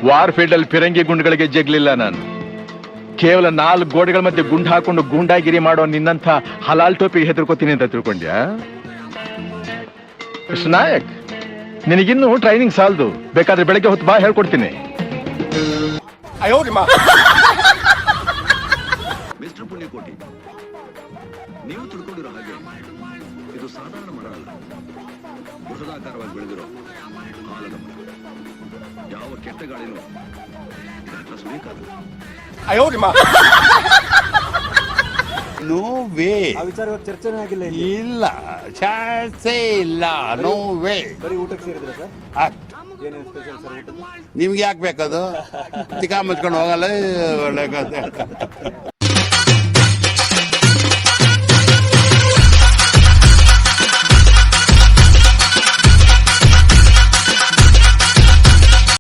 War field ಅಲ್ಲಿ ಫಿರಂಗಿ ಗುಂಡುಗಳಿಗೆ ಜಗ್ಲಿಲ್ಲ ನಾನು. ಕೇವಲ 4 ಗೋಡೆಗಳ ಮಧ್ಯೆ ಗುಂಡು ಹಾಕೊಂಡು ಗೂಂಡಾಗಿರಿ ಮಾಡೋ ನಿನ್ನಂಥ ಹಲಾಲ್ ಟೋಪಿಗೆ ಹೆದರ್ಕೋತೀನಿ ಅಂತ ತಿಳ್ಕೊಂಡ್ಯಾ? ಕೃಷ್ಣ ನಾಯಕ್, ನಿನಗಿನ್ನು ಟ್ರೈನಿಂಗ್ ಸಾಲದು. ಬೇಕಾದ್ರೆ ಬೆಳಗ್ಗೆ ಹೊತ್ತು ಬಾ, ಹೇಳ್ಕೊಡ್ತೀನಿ. ಮಿಸ್ಟರ್ ಪುಣ್ಯಕೋಟಿ, ನೀವು ತಿಳ್ಕೊಂಡಿರೋ ಹಾಗೆ ಇದು ಸಾಧಾರಣ ಮರ ಅಲ್ಲ. ಬೃಹದಾಕಾರವಾಗಿ ಬೆಳೆದಿರೋ ಆಲದ ಮರ. ಯಾವ ಕೆಟ್ಟ ಗಾಳಿನೂ ಇದನ್ನ ಸುಳಿಯಕ್ಕಾಗಲ್ಲ. No way. ಆ ವಿಚಾರ ಚರ್ಚೆನೇ ಆಗಿಲ್ಲ ಇಲ್ಲಿ. ಇಲ್ಲ, ಚಾನ್ಸೇ ಇಲ್ಲ. No way. ಬರೀ ಊಟಕ್ಕೆ ಸೇರಿದ್ರೆ ಸರ್? ಏನೇನು ಸ್ಪೆಷಲ್ ಸರ್ ಊಟದ್ದು? ನಿಮ್ಗೆ ಯಾಕೆ ಬೇಕದು? ತಿಕ್ಕ ಮುಚ್ಕೊಂಡು ಹೋಗಲ್ಲ ಒಳ್ಳೆ